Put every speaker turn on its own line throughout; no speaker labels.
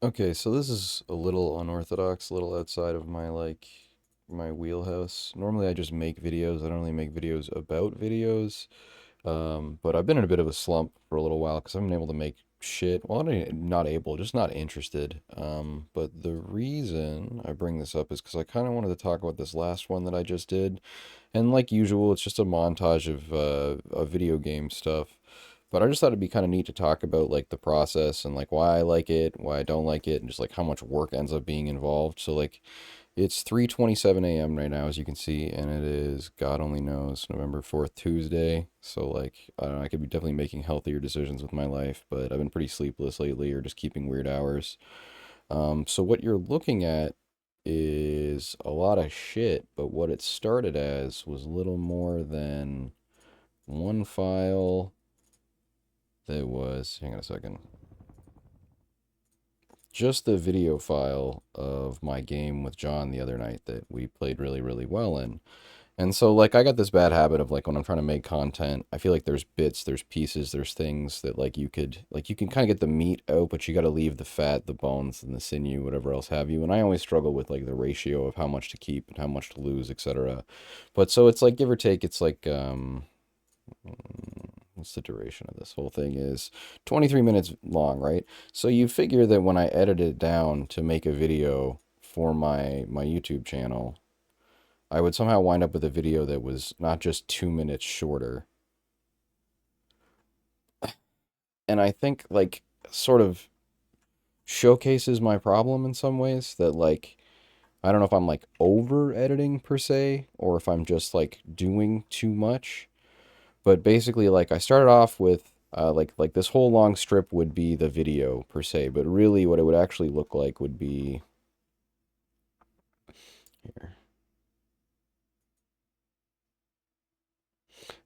Okay, so this is a little unorthodox, a little outside of my my wheelhouse. Normally I just make videos. I don't really make videos about videos. But I've been in a bit of a slump for a little while because I haven't been able to make shit. Well, not able, just not interested. But the reason I bring this up is because I kind of wanted to talk about this last one that I just did. And like usual, it's just a montage of video game stuff. But I just thought it'd be kind of neat to talk about like the process and like why I like it, why I don't like it, and just like how much work ends up being involved. So like it's 3:27 a.m. right now, as you can see, and it is God only knows November 4th, Tuesday. So like I don't know, I could be definitely making healthier decisions with my life, but I've been pretty sleepless lately, or just keeping weird hours. So what you're looking at is a lot of shit, but what it started as was little more than one file that was, hang on a second, just the video file of my game with John the other night that we played really, really well in. And so, like, I got this bad habit of, like, when I'm trying to make content, I feel like there's bits, there's pieces, there's things that, like, you can kind of get the meat out, but you got to leave the fat, the bones, and the sinew, whatever else have you. And I always struggle with, like, the ratio of how much to keep and how much to lose, etc. But so it's like, give or take, it's like, what's the duration of this whole thing is 23 minutes long, right? So you figure that when I edit it down to make a video for my YouTube channel, I would somehow wind up with a video that was not just 2 minutes shorter. And I think like sort of showcases my problem in some ways that like I don't know if I'm like over editing per se or if I'm just like doing too much. But basically like I started off with like this whole long strip would be the video per se, but really what it would actually look like would be here.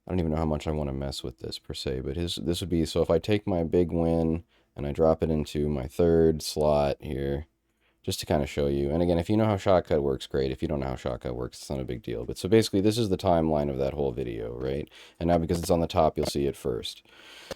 I don't even know how much I want to mess with this per se, but his this would be so if I take my big win and I drop it into my third slot here, just to kind of show you. And again, if you know how Shotcut works, great. If you don't know how Shotcut works, it's not a big deal. But so basically, this is the timeline of that whole video, right? And now because it's on the top, you'll see it first.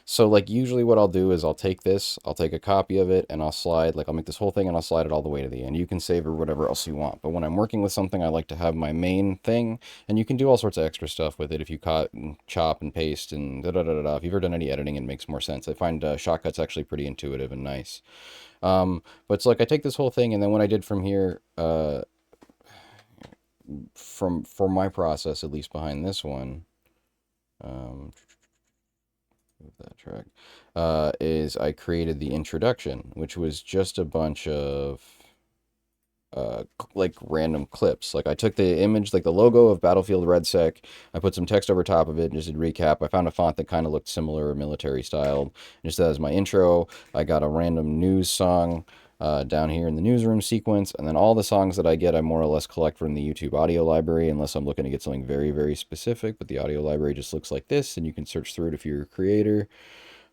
So like usually what I'll do is I'll take this, I'll take a copy of it, and I'll slide, like I'll make this whole thing and I'll slide it all the way to the end. You can save or whatever else you want. But when I'm working with something, I like to have my main thing, and you can do all sorts of extra stuff with it if you cut and chop and paste and da da da da da. If you've ever done any editing, it makes more sense. I find Shotcut's actually pretty intuitive and nice. But it's like I take this whole thing, and then what I did from here, from for my process at least behind this one, um, that track, is I created the introduction, which was just a bunch of like random clips. Like I took the image, like the logo of Battlefield RedSec, I put some text over top of it, and just did recap. I found a font that kind of looked similar, military styled. Just as my intro, I got a random news song. Down here in the newsroom sequence, and then all the songs that I get, I more or less collect from the YouTube audio library, unless I'm looking to get something very, very specific. But the audio library just looks like this, and you can search through it if you're a creator.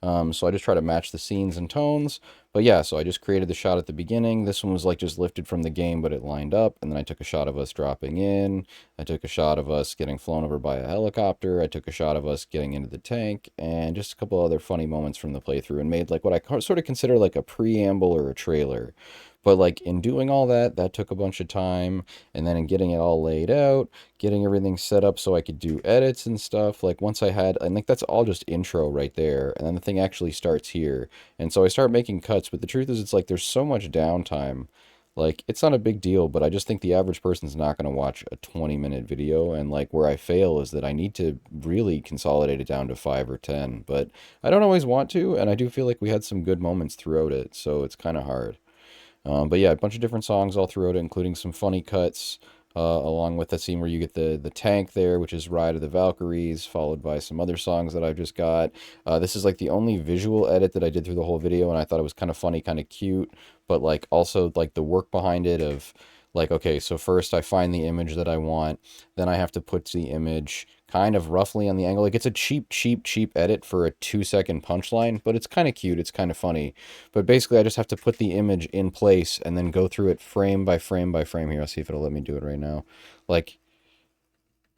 So I just try to match the scenes and tones. But yeah, so I just created the shot at the beginning. This one was like just lifted from the game, but it lined up. And then I took a shot of us dropping in. I took a shot of us getting flown over by a helicopter. I took a shot of us getting into the tank, and just a couple other funny moments from the playthrough, and made like what I sort of consider like a preamble or a trailer. But like in doing all that, that took a bunch of time. And then in getting it all laid out, getting everything set up so I could do edits and stuff. Like once I had, I think that's all just intro right there. And then the thing actually starts here. And so I start making cuts. But the truth is, it's like there's so much downtime. Like it's not a big deal, but I just think the average person's not going to watch a 20-minute video. And like where I fail is that I need to really consolidate it down to 5 or 10. But I don't always want to. And I do feel like we had some good moments throughout it. So it's kind of hard. But yeah, a bunch of different songs all throughout it, including some funny cuts, along with that scene where you get the tank there, which is Ride of the Valkyries, followed by some other songs that I've just got. This is like the only visual edit that I did through the whole video, and I thought it was kind of funny, kind of cute, but like also like the work behind it of like, okay, so first I find the image that I want, then I have to put the image kind of roughly on the angle. Like it's a cheap, cheap, cheap edit for a 2 second punchline, but it's kind of cute, it's kind of funny. But basically, I just have to put the image in place and then go through it frame by frame by frame. Here, I'll see if it'll let me do it right now. Like,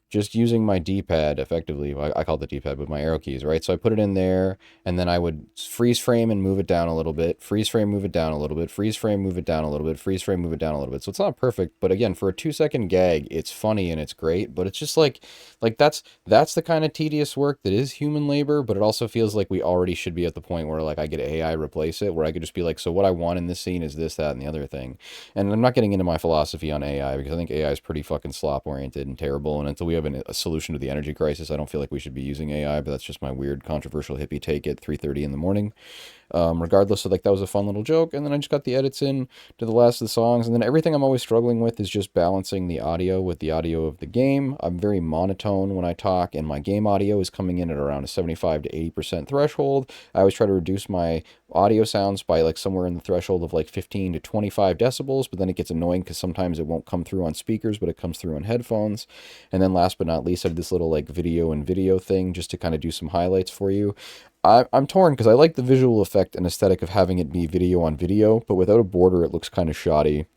just using my D-pad effectively. I call it the D-pad with my arrow keys, right? So I put it in there, and then I would freeze frame and move it down a little bit, freeze frame, move it down a little bit, freeze frame, move it down a little bit, freeze frame, move it down a little bit. So it's not perfect, but again, for a 2-second gag, it's funny and it's great, but it's just like that's the kind of tedious work that is human labor, but it also feels like we already should be at the point where like I get AI replace it, where I could just be like, so what I want in this scene is this, that, and the other thing. And I'm not getting into my philosophy on AI because I think AI is pretty fucking slop oriented and terrible. And until we have a solution to the energy crisis, I don't feel like we should be using AI. But that's just my weird, controversial hippie take at 3:30 in the morning. Regardless, so like that was a fun little joke, and then I just got the edits in to the last of the songs, and then everything I'm always struggling with is just balancing the audio with the audio of the game. I'm very monotone when I talk, and my game audio is coming in at around a 75 to 80% threshold. I always try to reduce my audio sounds by like somewhere in the threshold of like 15 to 25 decibels, but then it gets annoying because sometimes it won't come through on speakers, but it comes through on headphones. And then last but not least, I did this little like video thing just to kind of do some highlights for you. I'm torn because I like the visual effect and aesthetic of having it be video on video, but without a border, it looks kind of shoddy.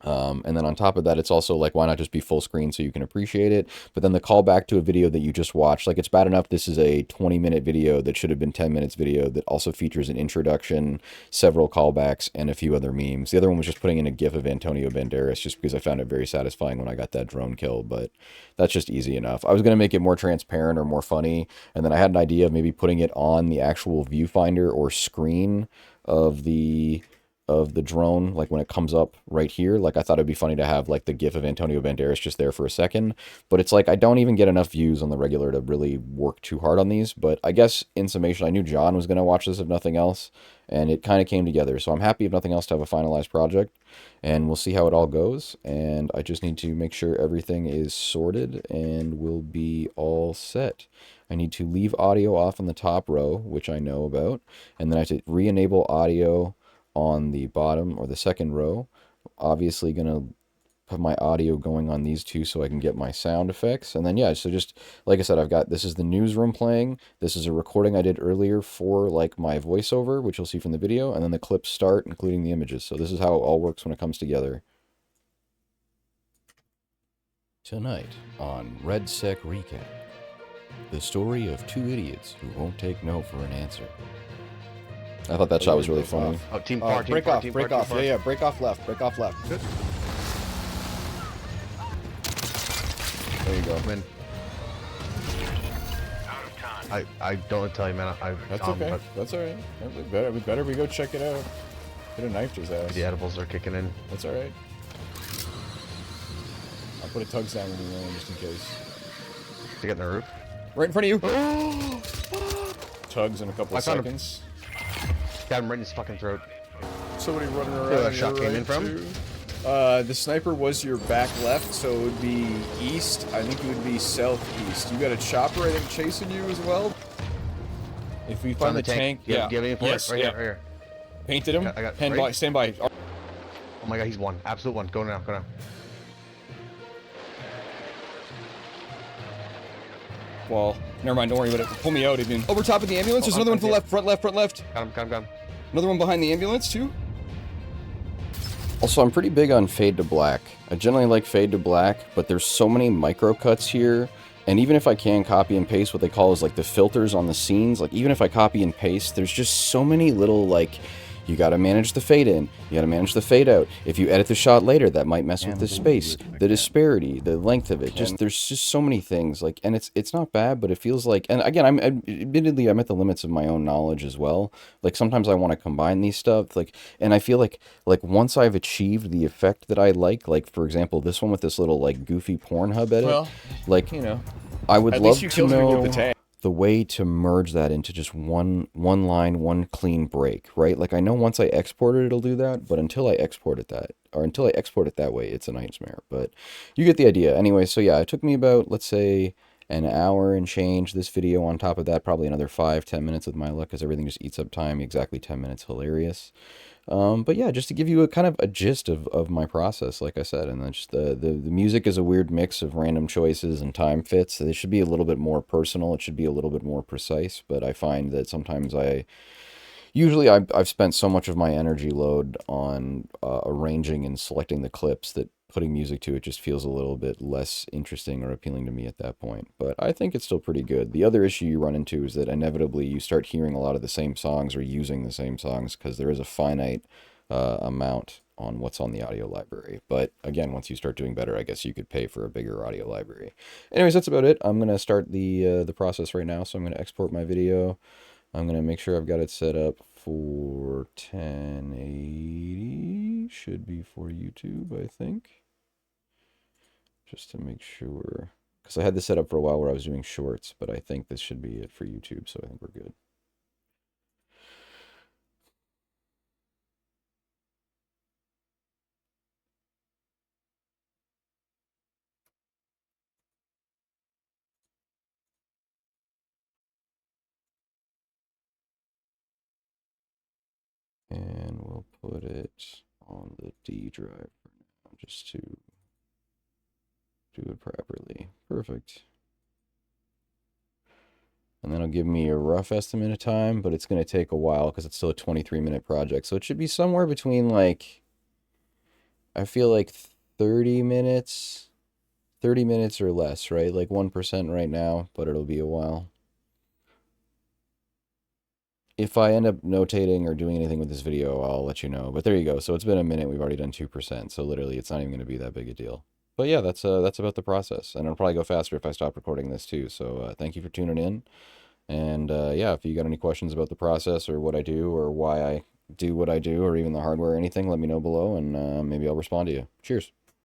And then on top of that, it's also like, why not just be full screen so you can appreciate it? But then the callback to a video that you just watched, like it's bad enough this is a 20-minute video that should have been 10 minutes video that also features an introduction, several callbacks, and a few other memes. The other one was just putting in a gif of Antonio Banderas just because I found it very satisfying when I got that drone kill, but that's just easy enough. I was going to make it more transparent or more funny, and then I had an idea of maybe putting it on the actual viewfinder or screen of the drone, like when it comes up right here. Like I thought it'd be funny to have like the gif of Antonio Banderas just there for a second, but it's like I don't even get enough views on the regular to really work too hard on these. But I guess in summation, I knew John was going to watch this if nothing else, and it kind of came together. So I'm happy if nothing else to have a finalized project, and we'll see how it all goes. And I just need to make sure everything is sorted and will be all set. I need to leave audio off on the top row, which I know about, and then I have to re-enable audio on the bottom or the second row. Obviously gonna have my audio going on these two so I can get my sound effects. And then yeah, so just like I said, I've got, this is the newsroom playing. This is a recording I did earlier for like my voiceover, which you'll see from the video, and then the clips start, including the images. So this is how it all works when it comes together. Tonight on Red Sec Recap, the story of two idiots who won't take no for an answer. I thought that shot was really funny.
Oh, team par, team
break
par,
off,
team
break
par,
off.
team par.
Yeah, break off left, break off left. Good.
There you go.
Win. I don't tell you, man.
That's okay. That's all right. We better we go check it out. Could have knifed his ass.
The edibles are kicking in.
That's all right. I'll put a tugs down when you land just in case.
To get in the roof.
Right in front of you. Tugs in a couple of seconds.
Got him right in his fucking throat.
Somebody running around.
Where that shot came in from?
Too. The sniper was your back left, so it would be east. I think it would be southeast. You got a chopper, I think, chasing you as well. If we find the tank,
yeah. Do you have any info?
Yes,
right
yeah.
here, right here.
Painted him.
I got
Stand
right?
by. Stand by.
Oh my god, he's one. Absolute one. Go now, go now.
Well, never mind. Don't worry about it. Pull me out even. Over top of the ambulance. There's another one to the left. Front left. Front left.
Got him.
Another one behind the ambulance too.
Also, I'm pretty big on fade to black. I generally like fade to black, but there's so many micro cuts here. And even if I can copy and paste what they call is like the filters on the scenes, like even if I copy and paste, there's just so many little like, you got to manage the fade in, you got to manage the fade out. If you edit the shot later, that might mess with the space, the disparity, the length of it. Just there's just so many things like, and it's not bad, but it feels like, and again, admittedly I'm at the limits of my own knowledge as well. Like sometimes I want to combine these stuff, like, and I feel like once I've achieved the effect that I like for example, this one with this little like goofy Pornhub edit,
Well,
like
you know,
I would
at
love
least you
to
killed him
know
with the tank.
the way to merge that into just one line, one clean break, right? Like I know once I export it, it'll do that, but until I export it that way, it's a nightmare. But you get the idea. Anyway, so yeah, it took me about, let's say, an hour and change. This video on top of that, probably another 5-10 minutes with my luck, because everything just eats up time. Exactly 10 minutes, hilarious. But yeah, just to give you a kind of a gist of my process, like I said, and then just the music is a weird mix of random choices and time fits. It should be a little bit more personal. It should be a little bit more precise, but I find that sometimes I've spent so much of my energy load on arranging and selecting the clips that putting music to it just feels a little bit less interesting or appealing to me at that point. But I think it's still pretty good. The other issue you run into is that inevitably you start hearing a lot of the same songs or using the same songs because there is a finite amount on what's on the audio library. But again, once you start doing better, I guess you could pay for a bigger audio library. Anyways, that's about it. I'm gonna start the process right now. So I'm gonna export my video. I'm gonna make sure I've got it set up for 1080. Should be for YouTube, I think. Just to make sure, because I had this set up for a while where I was doing shorts, but I think this should be it for YouTube, so I think we're good. And we'll put it on the D drive for now, just to do it properly. Perfect. And that'll give me a rough estimate of time, but it's going to take a while because it's still a 23-minute project. So it should be somewhere between, like, I feel like 30 minutes, 30 minutes or less, right? Like 1% right now, but it'll be a while. If I end up notating or doing anything with this video, I'll let you know. But there you go. So it's been a minute. We've already done 2%. So literally, it's not even going to be that big a deal. But yeah, that's about the process. And it'll probably go faster if I stop recording this too. So thank you for tuning in. And yeah, if you got any questions about the process or what I do or why I do what I do or even the hardware or anything, let me know below and maybe I'll respond to you. Cheers.